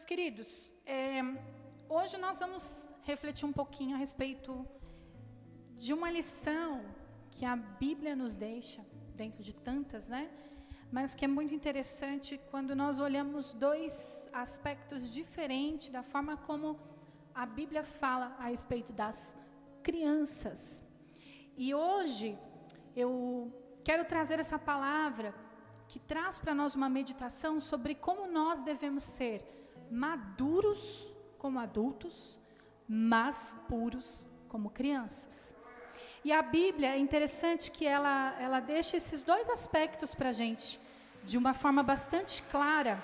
queridos, hoje nós vamos refletir um pouquinho a respeito de uma lição que a Bíblia nos deixa, dentro de tantas, né? Mas que é muito interessante quando nós olhamos dois aspectos diferentes da forma como a Bíblia fala a respeito das crianças. E hoje eu quero trazer essa palavra que traz para nós uma meditação sobre como nós devemos ser maduros como adultos, mas puros como crianças. E a Bíblia, é interessante que ela deixa esses dois aspectos para a gente, de uma forma bastante clara.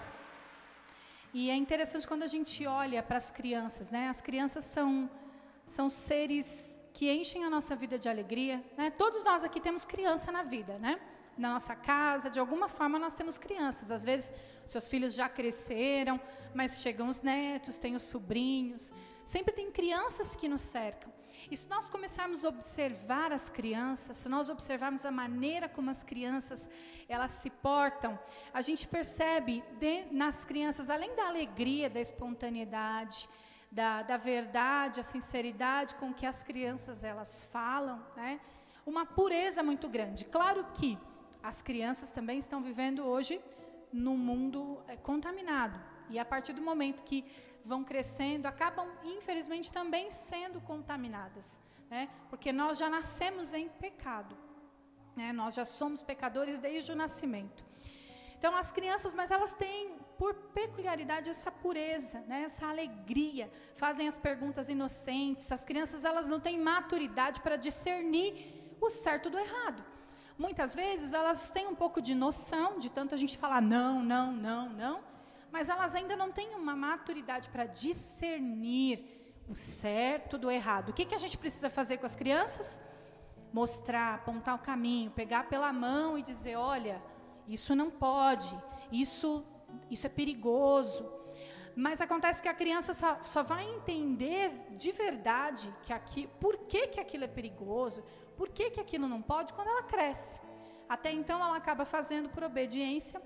E é interessante quando a gente olha para as crianças, né? As crianças são seres que enchem a nossa vida de alegria, né? Todos nós aqui temos criança na vida, né? Na nossa casa, de alguma forma nós temos crianças. Às vezes, seus filhos já cresceram, mas chegam os netos, tem os sobrinhos. Sempre tem crianças que nos cercam. E se nós começarmos a observar as crianças, se nós observarmos a maneira como as crianças elas se portam, a gente percebe nas crianças, além da alegria, da espontaneidade, da verdade, a sinceridade com que as crianças elas falam, né? Uma pureza muito grande. Claro que as crianças também estão vivendo hoje num mundo contaminado. E a partir do momento que vão crescendo, acabam, infelizmente, também sendo contaminadas, né? Porque nós já nascemos em pecado, né? Nós já somos pecadores desde o nascimento. Então, as crianças, mas elas têm, por peculiaridade, essa pureza, né? Essa alegria, fazem as perguntas inocentes. As crianças, elas não têm maturidade para discernir o certo do errado. Muitas vezes, elas têm um pouco de noção, de tanto a gente falar não, não, não, não, mas elas ainda não têm uma maturidade para discernir o certo do errado. O que a gente precisa fazer com as crianças? Mostrar, apontar o caminho, pegar pela mão e dizer, olha, isso não pode, isso é perigoso. Mas acontece que a criança só vai entender de verdade por que aquilo é perigoso, por que aquilo não pode, quando ela cresce. Até então ela acaba fazendo por obediência,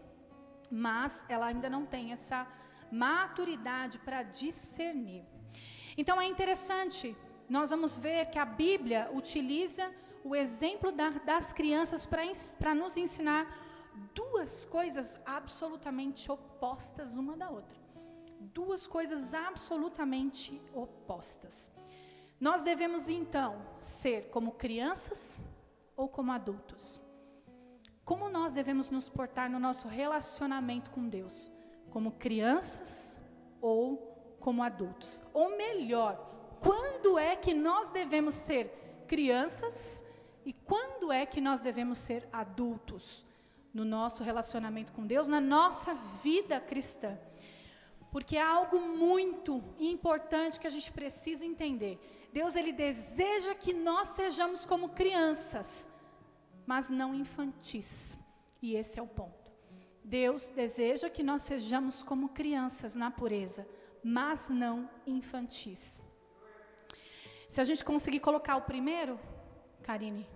mas ela ainda não tem essa maturidade para discernir. Então é interessante, nós vamos ver que a Bíblia utiliza o exemplo das crianças para nos ensinar duas coisas absolutamente opostas uma da outra. Duas coisas absolutamente opostas. Nós devemos então ser como crianças ou como adultos? Como nós devemos nos portar no nosso relacionamento com Deus? Como crianças ou como adultos? Ou melhor, quando é que nós devemos ser crianças e quando é que nós devemos ser adultos no nosso relacionamento com Deus, na nossa vida cristã? Porque é algo muito importante que a gente precisa entender. Deus, Ele deseja que nós sejamos como crianças, mas não infantis. E esse é o ponto. Deus deseja que nós sejamos como crianças na pureza, mas não infantis. Se a gente conseguir colocar o primeiro, Karine,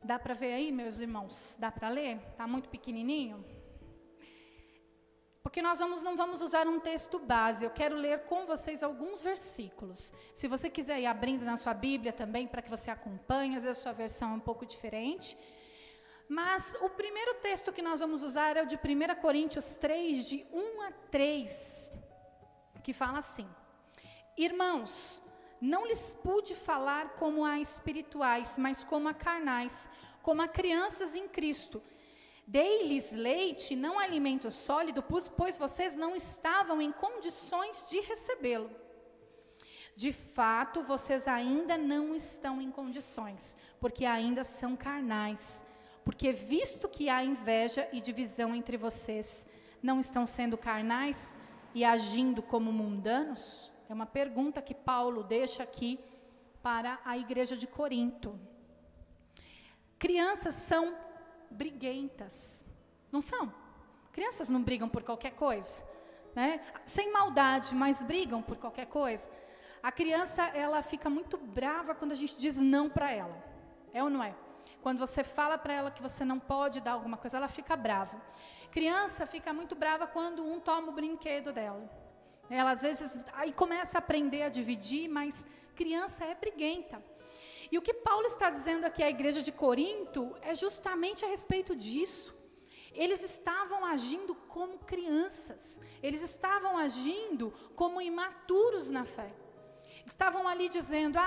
dá para ver aí, meus irmãos? Dá para ler? Está muito pequenininho? Porque nós não vamos usar um texto base, eu quero ler com vocês alguns versículos. Se você quiser ir abrindo na sua Bíblia também, para que você acompanhe, às vezes a sua versão é um pouco diferente. Mas o primeiro texto que nós vamos usar é o de 1 Coríntios 3, de 1 a 3, que fala assim: Irmãos, não lhes pude falar como a espirituais, mas como a carnais, como a crianças em Cristo. Dei-lhes leite, não alimento sólido, pois vocês não estavam em condições de recebê-lo. De fato, vocês ainda não estão em condições, porque ainda são carnais. Porque visto que há inveja e divisão entre vocês, não estão sendo carnais e agindo como mundanos? É uma pergunta que Paulo deixa aqui para a igreja de Corinto. Crianças são briguentas, não são? Crianças não brigam por qualquer coisa, né? Sem maldade, mas brigam por qualquer coisa. A criança, ela fica muito brava quando a gente diz não para ela, é ou não é? Quando você fala para ela que você não pode dar alguma coisa, ela fica brava. Criança fica muito brava quando um toma o brinquedo dela. Ela às vezes aí começa a aprender a dividir, mas criança é briguenta. E o que Paulo está dizendo aqui à igreja de Corinto é justamente a respeito disso. Eles estavam agindo como crianças. Eles estavam agindo como imaturos na fé. Estavam ali dizendo,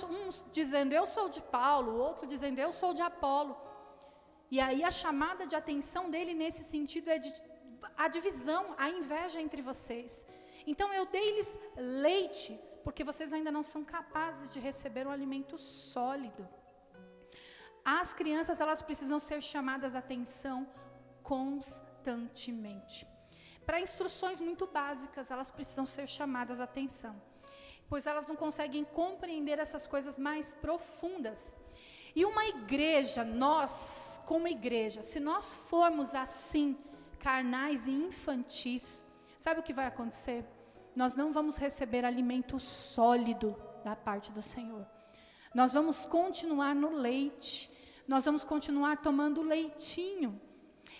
uns dizendo eu sou de Paulo, o outro dizendo eu sou de Apolo. E aí a chamada de atenção dele nesse sentido é a divisão, a inveja entre vocês. Então eu dei-lhes leite, porque vocês ainda não são capazes de receber um alimento sólido. As crianças, elas precisam ser chamadas a atenção constantemente. Para instruções muito básicas, elas precisam ser chamadas a atenção, pois elas não conseguem compreender essas coisas mais profundas. E uma igreja, nós, como igreja, se nós formos assim, carnais e infantis, sabe o que vai acontecer? Nós não vamos receber alimento sólido da parte do Senhor. Nós vamos continuar no leite, nós vamos continuar tomando leitinho.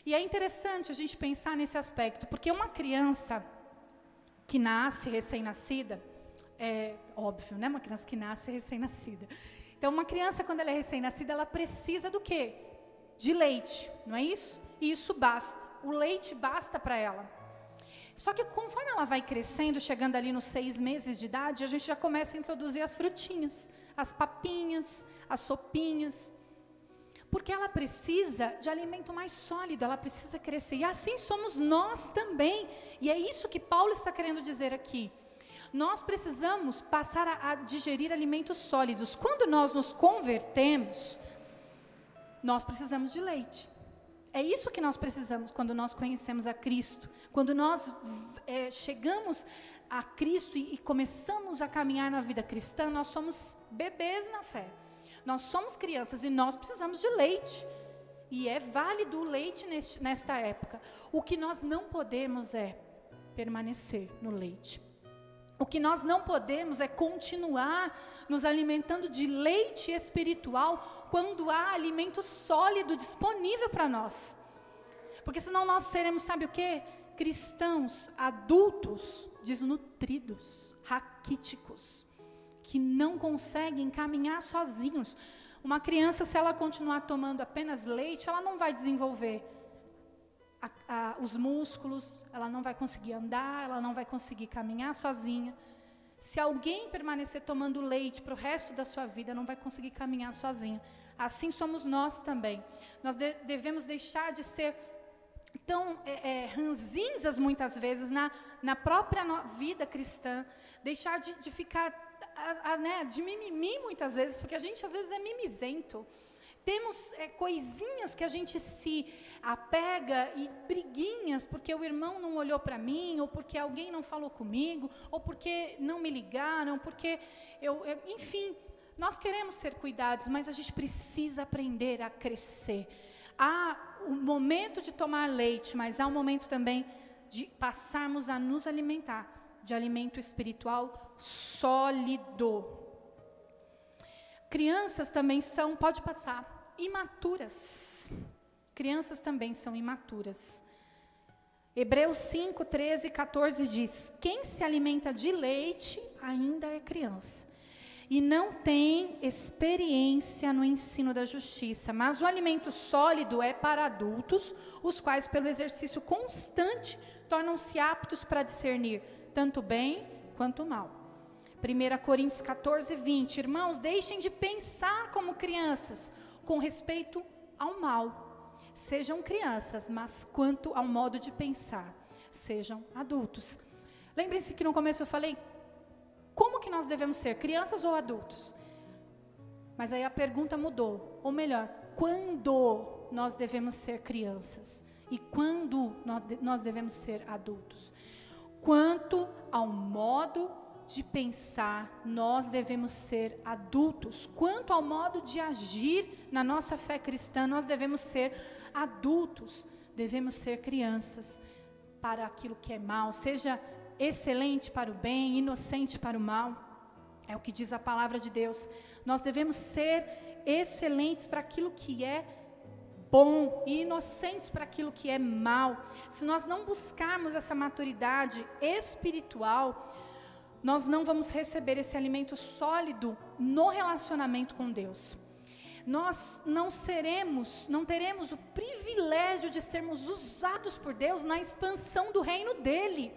E é interessante a gente pensar nesse aspecto, porque uma criança que nasce recém-nascida, é óbvio, né? Uma criança que nasce recém-nascida. Então, uma criança, quando ela é recém-nascida, ela precisa do quê? De leite, não é isso? E isso basta. O leite basta para ela. Só que conforme ela vai crescendo, chegando ali nos 6 meses de idade, a gente já começa a introduzir as frutinhas, as papinhas, as sopinhas. Porque ela precisa de alimento mais sólido, ela precisa crescer. E assim somos nós também. E é isso que Paulo está querendo dizer aqui. Nós precisamos passar a digerir alimentos sólidos. Quando nós nos convertemos, nós precisamos de leite. É isso que nós precisamos quando nós conhecemos a Cristo. Quando nós chegamos a Cristo e começamos a caminhar na vida cristã, nós somos bebês na fé. Nós somos crianças e nós precisamos de leite. E é válido o leite nesta época. O que nós não podemos é permanecer no leite. O que nós não podemos é continuar nos alimentando de leite espiritual quando há alimento sólido disponível para nós. Porque senão nós seremos, sabe o quê? Cristãos adultos desnutridos, raquíticos, que não conseguem caminhar sozinhos. Uma criança, se ela continuar tomando apenas leite, ela não vai desenvolver os músculos, ela não vai conseguir andar, ela não vai conseguir caminhar sozinha. Se alguém permanecer tomando leite para o resto da sua vida, não vai conseguir caminhar sozinha. Assim somos nós também. Nós devemos deixar de ser tão ranzinzas muitas vezes na própria vida cristã, deixar de ficar de mimimi muitas vezes, porque a gente às vezes é mimizento. Temos coisinhas que a gente se apega e briguinhas porque o irmão não olhou para mim, ou porque alguém não falou comigo, ou porque não me ligaram, porque enfim, nós queremos ser cuidados, mas a gente precisa aprender a crescer. Há um momento de tomar leite, mas há um momento também de passarmos a nos alimentar de alimento espiritual sólido. Crianças também são, pode passar, imaturas. Crianças também são imaturas. Hebreus 5, 13 e 14 diz: quem se alimenta de leite ainda é criança e não tem experiência no ensino da justiça, mas o alimento sólido é para adultos, os quais pelo exercício constante tornam-se aptos para discernir tanto bem quanto mal. 1 Coríntios 14, 20. Irmãos, deixem de pensar como crianças, com respeito ao mal. Sejam crianças, mas quanto ao modo de pensar, sejam adultos. Lembrem-se que no começo eu falei, como que nós devemos ser, crianças ou adultos? Mas aí a pergunta mudou, ou melhor, quando nós devemos ser crianças? E quando nós devemos ser adultos? Quanto ao modo de pensar, nós devemos ser adultos. Quanto ao modo de agir na nossa fé cristã, nós devemos ser adultos. Devemos ser crianças para aquilo que é mal, seja excelente para o bem, inocente para o mal. É o que diz a palavra de Deus. Nós devemos ser excelentes para aquilo que é bom e inocentes para aquilo que é mal. Se nós não buscarmos essa maturidade espiritual, nós não vamos receber esse alimento sólido no relacionamento com Deus. Nós não teremos o privilégio de sermos usados por Deus na expansão do reino dele.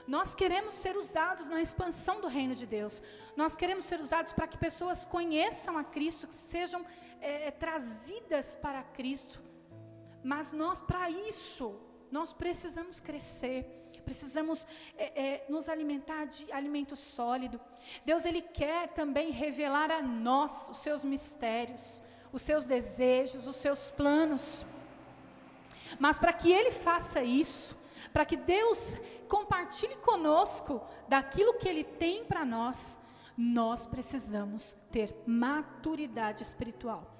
Nós queremos ser usados na expansão do reino de Deus. Nós queremos ser usados para que pessoas conheçam a Cristo, que sejam trazidas para Cristo. Mas para isso, nós precisamos crescer. Precisamos nos alimentar de alimento sólido. Deus, Ele quer também revelar a nós os seus mistérios, os seus desejos, os seus planos. Mas para que Ele faça isso, para que Deus compartilhe conosco daquilo que Ele tem para nós, nós precisamos ter maturidade espiritual.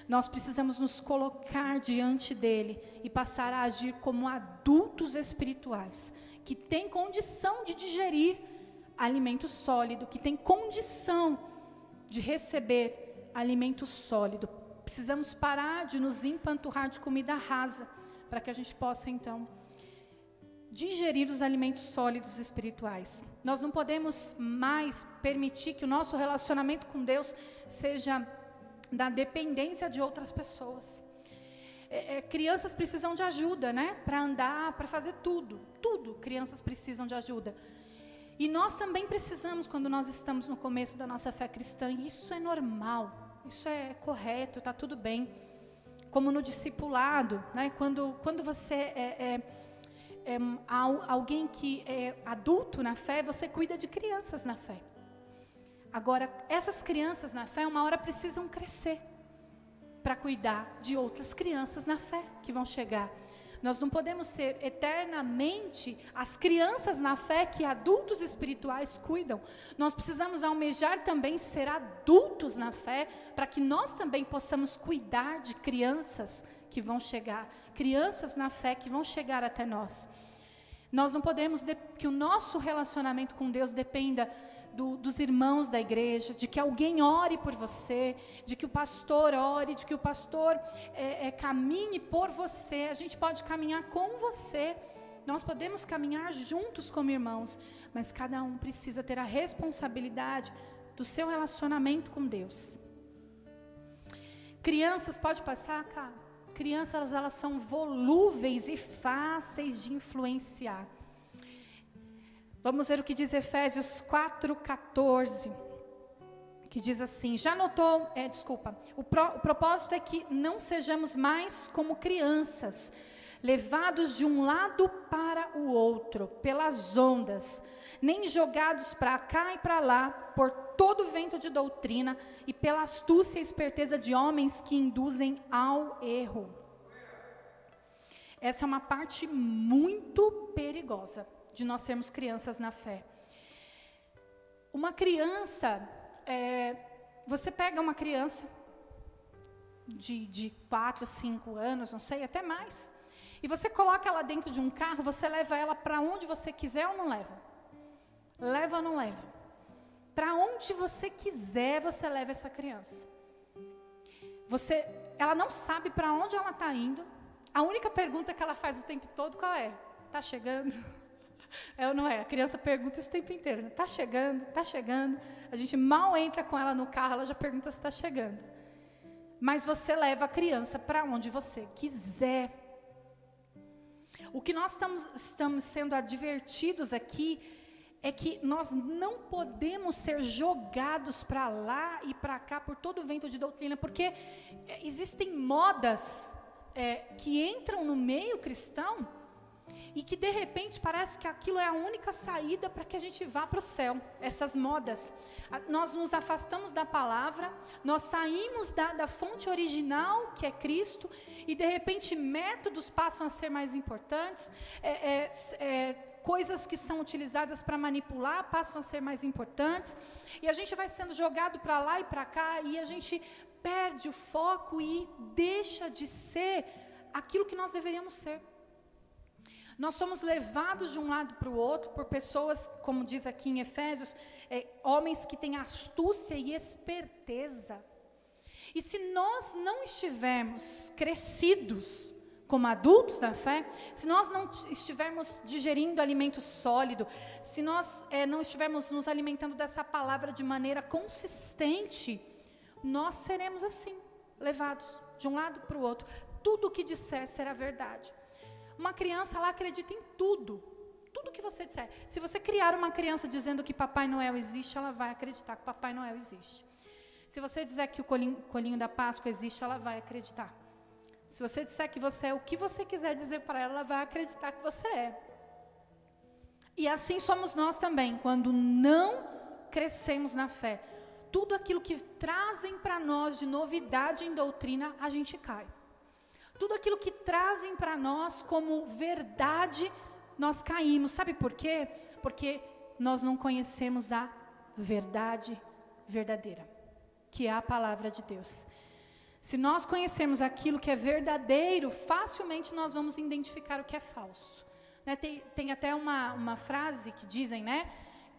Nós precisamos nos colocar diante dEle e passar a agir como adultos espirituais, que tem condição de digerir alimento sólido, que tem condição de receber alimento sólido. Precisamos parar de nos empanturrar de comida rasa, para que a gente possa, então, digerir os alimentos sólidos espirituais. Nós não podemos mais permitir que o nosso relacionamento com Deus seja da dependência de outras pessoas. Crianças precisam de ajuda, né? Para andar, para fazer tudo. Crianças precisam de ajuda. E nós também precisamos, quando nós estamos no começo da nossa fé cristã. E isso é normal, isso é correto, está tudo bem. Como no discipulado, né? Quando você alguém que é adulto na fé, você cuida de crianças na fé. Agora, essas crianças na fé, uma hora precisam crescer para cuidar de outras crianças na fé que vão chegar. Nós não podemos ser eternamente as crianças na fé que adultos espirituais cuidam. Nós precisamos almejar também ser adultos na fé, para que nós também possamos cuidar de crianças que vão chegar, crianças na fé que vão chegar até nós. Nós não podemos que o nosso relacionamento com Deus dependa dos irmãos da igreja, de que alguém ore por você, de que o pastor ore, de que o pastor caminhe por você. A gente pode caminhar com você, nós podemos caminhar juntos como irmãos, mas cada um precisa ter a responsabilidade do seu relacionamento com Deus. Crianças, pode passar, cara? Crianças, elas são volúveis e fáceis de influenciar. Vamos ver o que diz Efésios 4:14, que diz assim, o propósito é que não sejamos mais como crianças, levados de um lado para o outro, pelas ondas, nem jogados para cá e para lá, por todo vento de doutrina, e pela astúcia e esperteza de homens que induzem ao erro. Essa é uma parte muito perigosa de nós sermos crianças na fé. Uma criança, você pega uma criança de 4, 5 anos, não sei, até mais, e você coloca ela dentro de um carro, você leva ela para onde você quiser ou não leva? Leva ou não leva? Para onde você quiser, você leva essa criança. Ela não sabe para onde ela está indo, a única pergunta que ela faz o tempo todo, qual é? Está chegando? É ou não é? A criança pergunta isso o tempo inteiro. Está chegando, está chegando. A gente mal entra com ela no carro, ela já pergunta se está chegando. Mas você leva a criança para onde você quiser. O que nós estamos sendo advertidos aqui é que nós não podemos ser jogados para lá e para cá por todo o vento de doutrina, porque existem modas que entram no meio cristão e que de repente parece que aquilo é a única saída para que a gente vá para o céu. Essas modas, nós nos afastamos da palavra, nós saímos da fonte original, que é Cristo, e de repente métodos passam a ser mais importantes, coisas que são utilizadas para manipular passam a ser mais importantes, e a gente vai sendo jogado para lá e para cá, e a gente perde o foco e deixa de ser aquilo que nós deveríamos ser. Nós somos levados de um lado para o outro por pessoas, como diz aqui em Efésios, homens que têm astúcia e esperteza. E se nós não estivermos crescidos como adultos da fé, se nós não estivermos digerindo alimento sólido, se nós não estivermos nos alimentando dessa palavra de maneira consistente, nós seremos assim, levados de um lado para o outro. Tudo o que disser será verdade. Uma criança, ela acredita em tudo. Tudo que você disser. Se você criar uma criança dizendo que Papai Noel existe, ela vai acreditar que Papai Noel existe. Se você dizer que o coelhinho da Páscoa existe, ela vai acreditar. Se você disser que você é o que você quiser dizer para ela, ela vai acreditar que você é. E assim somos nós também, quando não crescemos na fé. Tudo aquilo que trazem para nós de novidade em doutrina, a gente cai. Tudo aquilo que trazem para nós como verdade, nós caímos. Sabe por quê? Porque nós não conhecemos a verdade verdadeira, que é a palavra de Deus. Se nós conhecermos aquilo que é verdadeiro, facilmente nós vamos identificar o que é falso. Né? Tem até uma frase que dizem, né,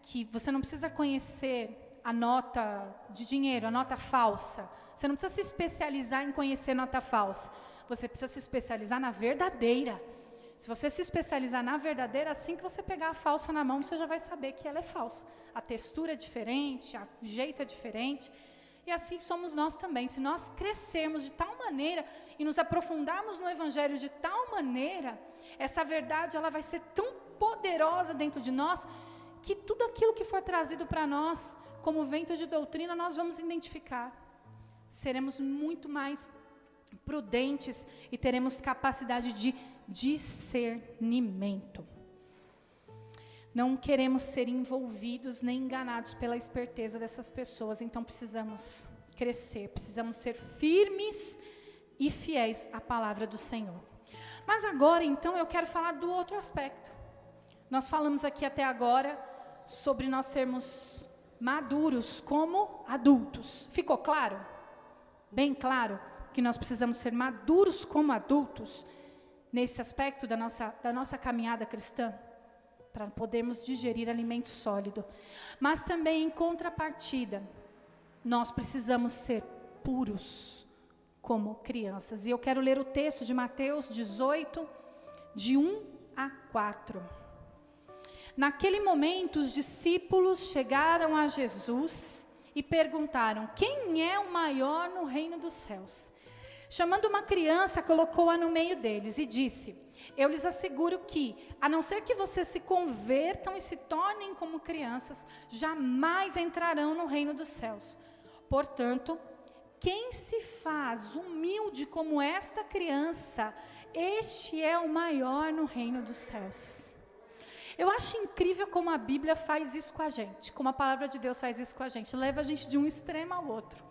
que você não precisa conhecer a nota de dinheiro, a nota falsa. Você não precisa se especializar em conhecer nota falsa. Você precisa se especializar na verdadeira. Se você se especializar na verdadeira, assim que você pegar a falsa na mão, você já vai saber que ela é falsa. A textura é diferente, o jeito é diferente. E assim somos nós também. Se nós crescermos de tal maneira e nos aprofundarmos no Evangelho de tal maneira, essa verdade ela vai ser tão poderosa dentro de nós, que tudo aquilo que for trazido para nós, como vento de doutrina, nós vamos identificar. Seremos muito mais prudentes e teremos capacidade de discernimento. Não queremos ser envolvidos nem enganados pela esperteza dessas pessoas, então precisamos crescer, precisamos ser firmes e fiéis à palavra do Senhor. Mas agora, então, eu quero falar do outro aspecto. Nós falamos aqui até agora sobre nós sermos maduros como adultos. Ficou claro? Bem claro que nós precisamos ser maduros como adultos nesse aspecto da nossa caminhada cristã, para podermos digerir alimento sólido. Mas também, em contrapartida, nós precisamos ser puros como crianças. E eu quero ler o texto de Mateus 18, de 1 a 4. Naquele momento, os discípulos chegaram a Jesus e perguntaram: quem é o maior no reino dos céus? Chamando uma criança, colocou-a no meio deles e disse: eu lhes asseguro que, a não ser que vocês se convertam e se tornem como crianças, jamais entrarão no reino dos céus. Portanto, quem se faz humilde como esta criança, este é o maior no reino dos céus. Eu acho incrível como a Bíblia faz isso com a gente, como a palavra de Deus faz isso com a gente, leva a gente de um extremo ao outro.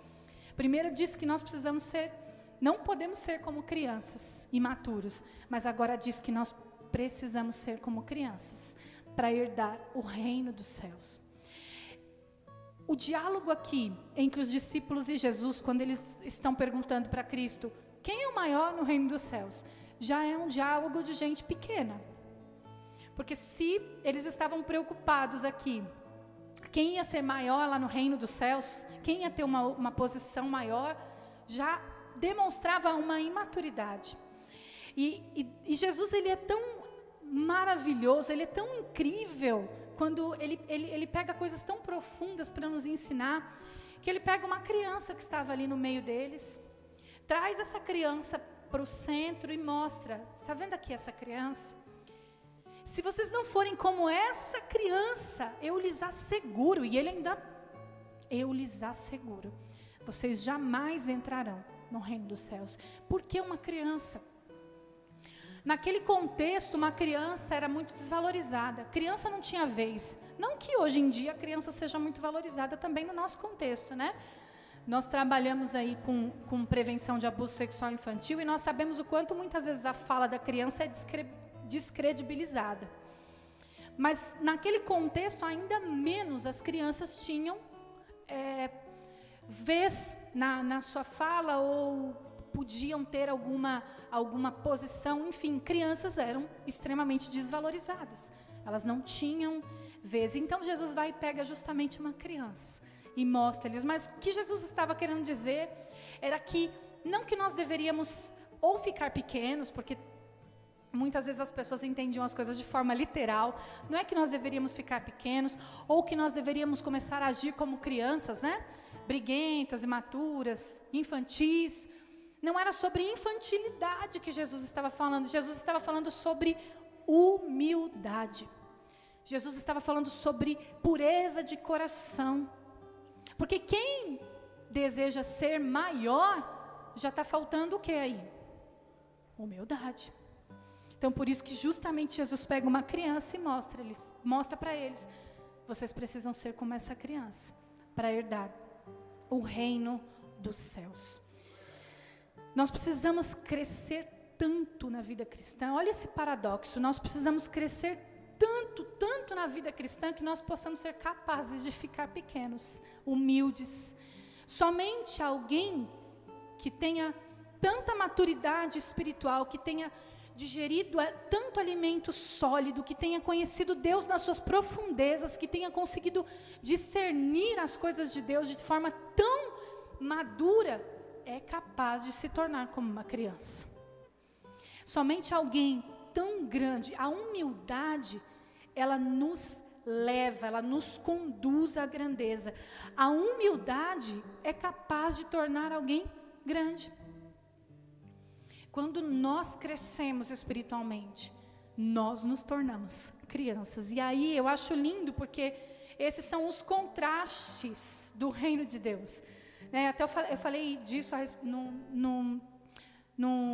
Primeiro diz que nós precisamos ser, não podemos ser como crianças imaturos, mas agora diz que nós precisamos ser como crianças para herdar o reino dos céus. O diálogo aqui entre os discípulos e Jesus, quando eles estão perguntando para Cristo, quem é o maior no reino dos céus? Já é um diálogo de gente pequena. Porque se eles estavam preocupados aqui, quem ia ser maior lá no reino dos céus, quem ia ter uma posição maior, já demonstrava uma imaturidade. E Jesus, ele é tão maravilhoso, ele é tão incrível, quando ele pega coisas tão profundas para nos ensinar, que ele pega uma criança que estava ali no meio deles, traz essa criança para o centro e mostra: está vendo aqui essa criança? Se vocês não forem como essa criança, eu lhes asseguro, e ele ainda, eu lhes asseguro, vocês jamais entrarão no reino dos céus. Por que uma criança? Naquele contexto, uma criança era muito desvalorizada. Criança não tinha vez. Não que hoje em dia a criança seja muito valorizada também no nosso contexto, né? Nós trabalhamos aí com prevenção de abuso sexual infantil e nós sabemos o quanto muitas vezes a fala da criança é descredibilizada. Mas naquele contexto, ainda menos as crianças tinham vez na sua fala ou podiam ter alguma posição. Enfim, crianças eram extremamente desvalorizadas. Elas não tinham vez. Então Jesus vai e pega justamente uma criança e mostra-lhes. Mas o que Jesus estava querendo dizer era que, não que nós deveríamos ou ficar pequenos, porque muitas vezes as pessoas entendiam as coisas de forma literal, não é que nós deveríamos ficar pequenos, ou que nós deveríamos começar a agir como crianças, né? Briguentas, imaturas, infantis. Não era sobre infantilidade que Jesus estava falando, Jesus estava falando sobre humildade. Jesus estava falando sobre pureza de coração. Porque quem deseja ser maior, já está faltando o que aí? Humildade. Então, por isso que justamente Jesus pega uma criança e mostra para eles, vocês precisam ser como essa criança, para herdar o reino dos céus. Nós precisamos crescer tanto na vida cristã, olha esse paradoxo, nós precisamos crescer tanto na vida cristã, que nós possamos ser capazes de ficar pequenos, humildes. Somente alguém que tenha tanta maturidade espiritual, que tenha digerido tanto alimento sólido, que tenha conhecido Deus nas suas profundezas, que tenha conseguido discernir as coisas de Deus de forma tão madura, é capaz de se tornar como uma criança. Somente alguém tão grande, a humildade, ela nos leva, ela nos conduz à grandeza. A humildade é capaz de tornar alguém grande. Quando nós crescemos espiritualmente, nós nos tornamos crianças. E aí eu acho lindo, porque esses são os contrastes do reino de Deus. Até eu falei disso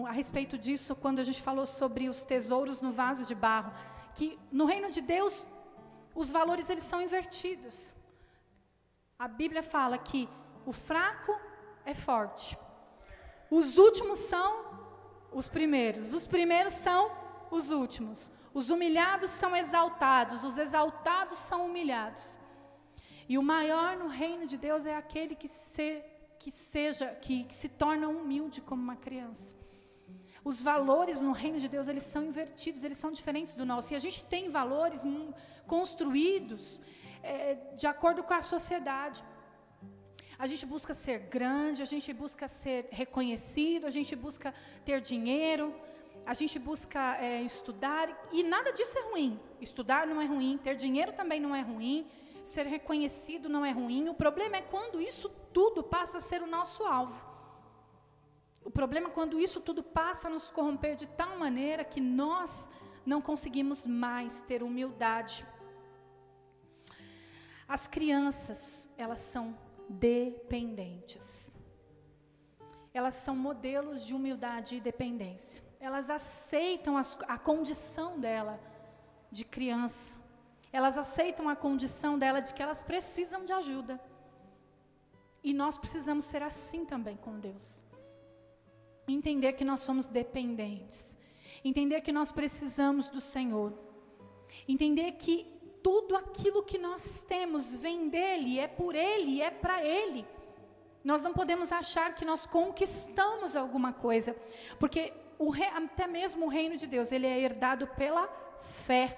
a respeito disso, quando a gente falou sobre os tesouros no vaso de barro, que no reino de Deus, os valores eles são invertidos. A Bíblia fala que o fraco é forte, os últimos são os primeiros são os últimos, os humilhados são exaltados, os exaltados são humilhados. E o maior no reino de Deus é aquele que se torna humilde como uma criança. Os valores no reino de Deus, eles são invertidos, eles são diferentes do nosso. E a gente tem valores construídos de acordo com a sociedade. A gente busca ser grande, a gente busca ser reconhecido, a gente busca ter dinheiro, a gente busca estudar, e nada disso é ruim. Estudar não é ruim, ter dinheiro também não é ruim, ser reconhecido não é ruim. O problema é quando isso tudo passa a ser o nosso alvo. O problema é quando isso tudo passa a nos corromper de tal maneira que nós não conseguimos mais ter humildade. As crianças, elas são dependentes. Elas são modelos de humildade e dependência. Elas aceitam a condição dela de criança. Elas aceitam a condição dela de que elas precisam de ajuda. E nós precisamos ser assim também com Deus. Entender que nós somos dependentes. Entender que nós precisamos do Senhor. Entender que tudo aquilo que nós temos vem dEle, é por Ele, é para Ele. Nós não podemos achar que nós conquistamos alguma coisa, porque até mesmo o reino de Deus, ele é herdado pela fé.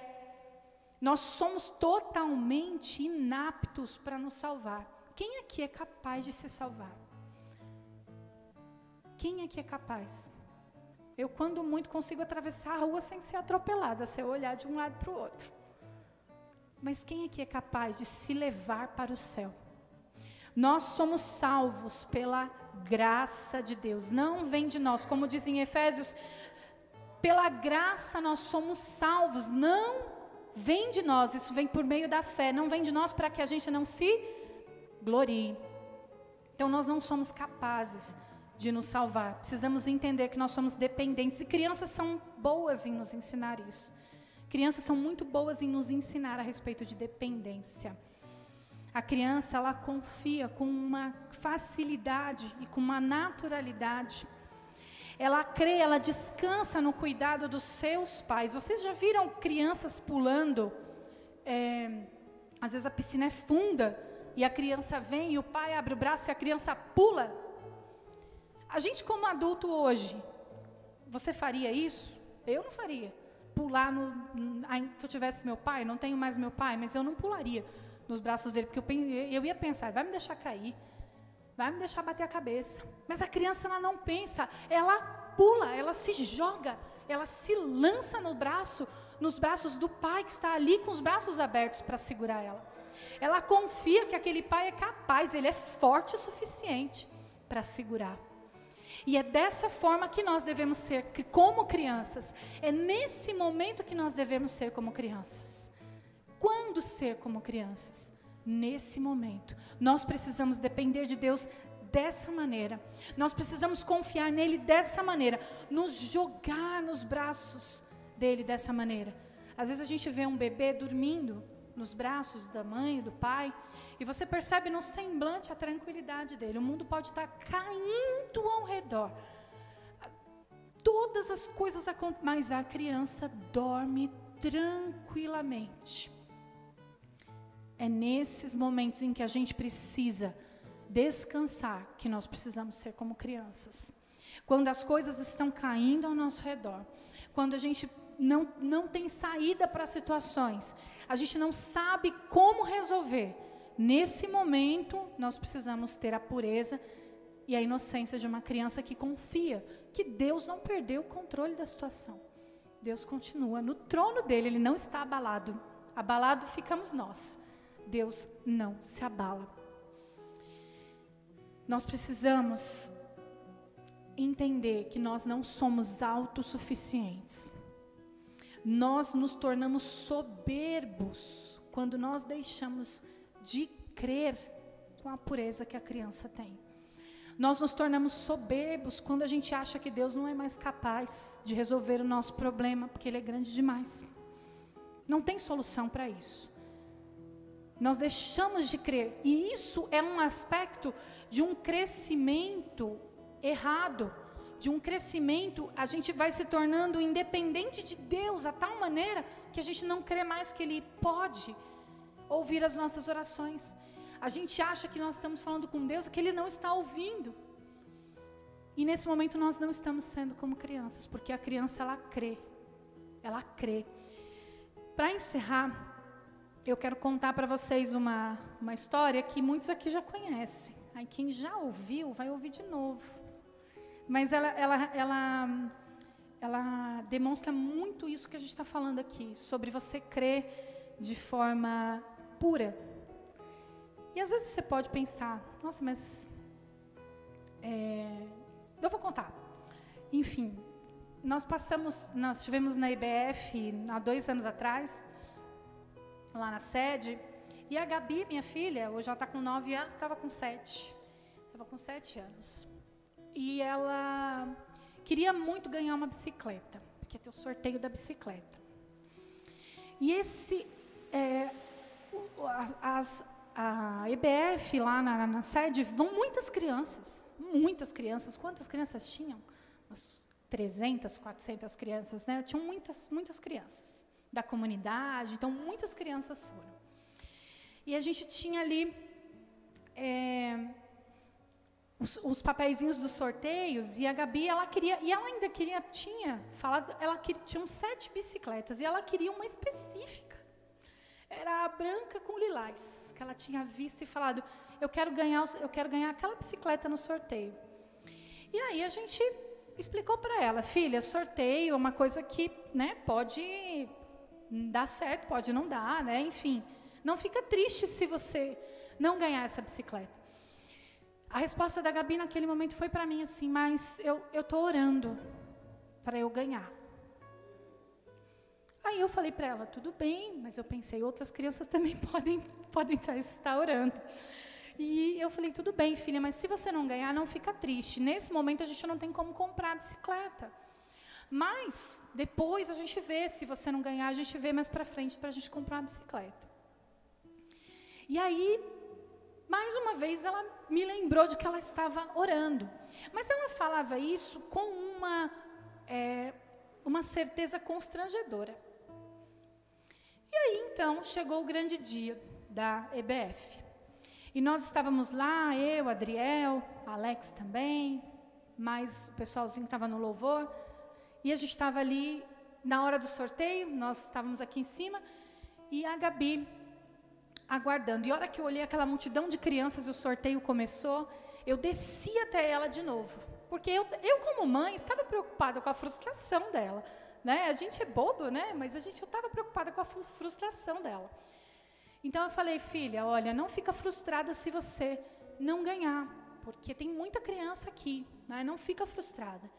Nós somos totalmente inaptos para nos salvar. Quem aqui é capaz de se salvar? Quem aqui é capaz? Eu, quando muito, consigo atravessar a rua sem ser atropelada, se eu olhar de um lado para o outro. Mas quem aqui é capaz de se levar para o céu? Nós somos salvos pela graça de Deus, não vem de nós. Como diz em Efésios, pela graça nós somos salvos, não vem de nós, isso vem por meio da fé, não vem de nós para que a gente não se glorie. Então nós não somos capazes de nos salvar, precisamos entender que nós somos dependentes, e crianças são boas em nos ensinar isso. Crianças são muito boas em nos ensinar a respeito de dependência. A criança, ela confia com uma facilidade e com uma naturalidade. Ela crê, ela descansa no cuidado dos seus pais. Vocês já viram crianças pulando? Às vezes a piscina é funda e a criança vem e o pai abre o braço e a criança pula. A gente, como adulto hoje, você faria isso? Eu não faria. Pular que eu tivesse meu pai, não tenho mais meu pai, mas eu não pularia nos braços dele, porque eu ia pensar, vai me deixar cair, vai me deixar bater a cabeça. Mas a criança, ela não pensa, ela pula, ela se joga, ela se lança nos braços do pai que está ali com os braços abertos para segurar ela. Ela confia que aquele pai é capaz, ele é forte o suficiente para segurar. E é dessa forma que nós devemos ser como crianças. É nesse momento que nós devemos ser como crianças. Quando ser como crianças? Nesse momento. Nós precisamos depender de Deus dessa maneira. Nós precisamos confiar nele dessa maneira. Nos jogar nos braços dele dessa maneira. Às vezes a gente vê um bebê dormindo nos braços da mãe, do pai, e você percebe no semblante a tranquilidade dele. O mundo pode estar caindo ao redor. Todas as coisas acontecem, mas a criança dorme tranquilamente. É nesses momentos em que a gente precisa descansar que nós precisamos ser como crianças. Quando as coisas estão caindo ao nosso redor, quando a gente não tem saída para situações, a gente não sabe como resolver. Nesse momento, nós precisamos ter a pureza e a inocência de uma criança que confia que Deus não perdeu o controle da situação. Deus continua no trono dele, ele não está abalado. Abalado ficamos nós. Deus não se abala. Nós precisamos entender que nós não somos autossuficientes. Nós nos tornamos soberbos quando nós deixamos de crer com a pureza que a criança tem. Nós nos tornamos soberbos quando a gente acha que Deus não é mais capaz de resolver o nosso problema, porque Ele é grande demais. Não tem solução para isso. Nós deixamos de crer, e isso é um aspecto de um crescimento errado, de um crescimento, a gente vai se tornando independente de Deus, a tal maneira que a gente não crê mais que Ele pode ouvir as nossas orações. A gente acha que nós estamos falando com Deus e que Ele não está ouvindo. E nesse momento nós não estamos sendo como crianças, porque a criança, ela crê. Ela crê. Para encerrar, eu quero contar para vocês uma história que muitos aqui já conhecem. Aí quem já ouviu, vai ouvir de novo. Mas ela demonstra muito isso que a gente está falando aqui, sobre você crer de forma pura. E às vezes você pode pensar, nossa, mas eu vou contar. Enfim, nós estivemos na IBF há 2 anos atrás, lá na sede, e a Gabi, minha filha, hoje ela está com 9 anos, estava com 7. Estava com 7 anos. E ela queria muito ganhar uma bicicleta, porque ia ter o sorteio da bicicleta. E a EBF lá na sede, vão muitas crianças. Quantas crianças tinham? Umas 300, 400 crianças, né? Tinham muitas crianças da comunidade, então muitas crianças foram. E a gente tinha ali os papeizinhos dos sorteios, e a Gabi, ela tinha falado, tinham 7 bicicletas, e ela queria uma específica. Era a branca com lilás, que ela tinha visto e falado, eu quero ganhar aquela bicicleta no sorteio. E aí a gente explicou para ela, filha, sorteio é uma coisa que, né, pode dar certo, pode não dar, né, enfim. Não fica triste se você não ganhar essa bicicleta. A resposta da Gabi naquele momento foi para mim assim, mas eu estou orando para eu ganhar. Aí eu falei para ela, tudo bem, mas eu pensei, outras crianças também podem estar orando. E eu falei, tudo bem, filha, mas se você não ganhar, não fica triste. Nesse momento a gente não tem como comprar a bicicleta. Mas depois a gente vê, se você não ganhar, a gente vê mais para frente para a gente comprar uma bicicleta. E aí, mais uma vez, ela me lembrou de que ela estava orando. Mas ela falava isso com uma certeza constrangedora. E aí, então, chegou o grande dia da EBF. E nós estávamos lá, eu, Adriel, Alex também, mais o pessoalzinho que estava no louvor. E a gente estava ali, na hora do sorteio, nós estávamos aqui em cima, e a Gabi aguardando. E a hora que eu olhei aquela multidão de crianças e o sorteio começou, eu desci até ela de novo. Porque eu como mãe, estava preocupada com a frustração dela. Né? A gente é bobo, né? Mas eu estava preocupada com a frustração dela. Então eu falei, filha, olha, não fica frustrada se você não ganhar. Porque tem muita criança aqui, né? Não fica frustrada.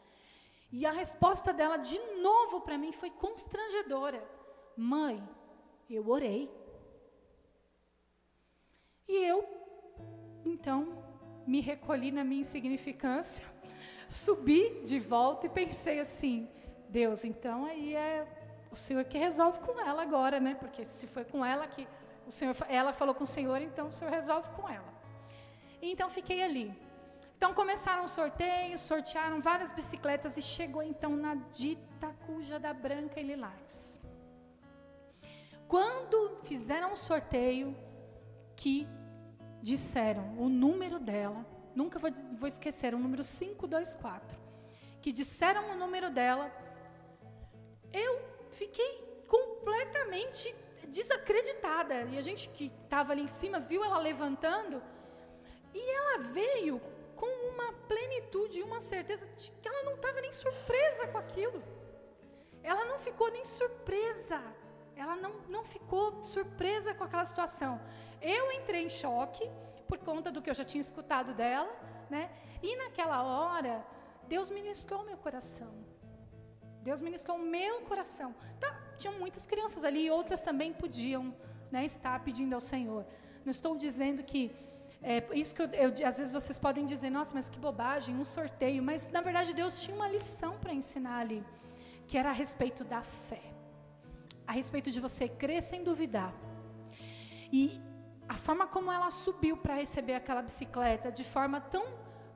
E a resposta dela, de novo, para mim, foi constrangedora. Mãe, eu orei. E eu, então, me recolhi na minha insignificância, subi de volta e pensei assim, Deus, então aí é o Senhor que resolve com ela agora, né? Porque se foi com ela que o Senhor, ela falou com o Senhor, então o Senhor resolve com ela. E então fiquei ali. Então começaram os sorteios, sortearam várias bicicletas e chegou então na dita cuja da Branca e Lilás. Quando fizeram o sorteio, que disseram o número dela, nunca vou esquecer, o número 524, que disseram o número dela, eu fiquei completamente desacreditada. E a gente que estava ali em cima viu ela levantando, e ela veio com uma plenitude e uma certeza de que ela não estava nem surpresa com aquilo. Ela não ficou nem surpresa. Ela não ficou surpresa com aquela situação. Eu entrei em choque por conta do que eu já tinha escutado dela, né? E naquela hora, Deus ministrou meu coração. Deus ministrou o meu coração. Tá, tinham muitas crianças ali, e outras também podiam, né, estar pedindo ao Senhor. Não estou dizendo que isso que às vezes vocês podem dizer, nossa, mas que bobagem, um sorteio. Mas, na verdade, Deus tinha uma lição para ensinar ali, que era a respeito da fé. A respeito de você crer sem duvidar. E a forma como ela subiu para receber aquela bicicleta, de forma tão...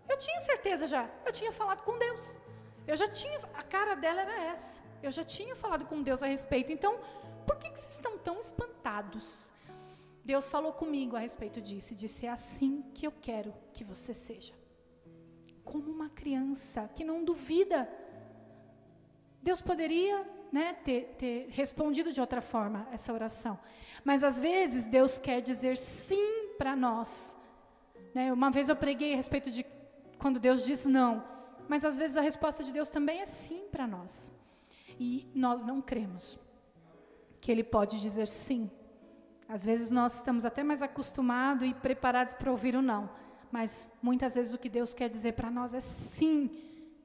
Eu tinha certeza já, eu tinha falado com Deus. Eu já tinha, a cara dela era essa. Eu já tinha falado com Deus a respeito. Então, por que vocês estão tão espantados? Deus falou comigo a respeito disso e disse, é assim que eu quero que você seja. Como uma criança que não duvida. Deus poderia, né, ter respondido de outra forma essa oração. Mas às vezes Deus quer dizer sim para nós. Né? Uma vez eu preguei a respeito de quando Deus diz não. Mas às vezes a resposta de Deus também é sim para nós. E nós não cremos que Ele pode dizer sim. Às vezes nós estamos até mais acostumados e preparados para ouvir o não. Mas muitas vezes o que Deus quer dizer para nós é sim.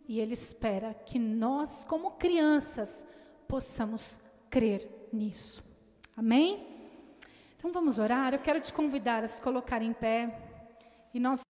E Ele espera que nós, como crianças, possamos crer nisso. Amém? Então vamos orar. Eu quero te convidar a se colocar em pé. E nós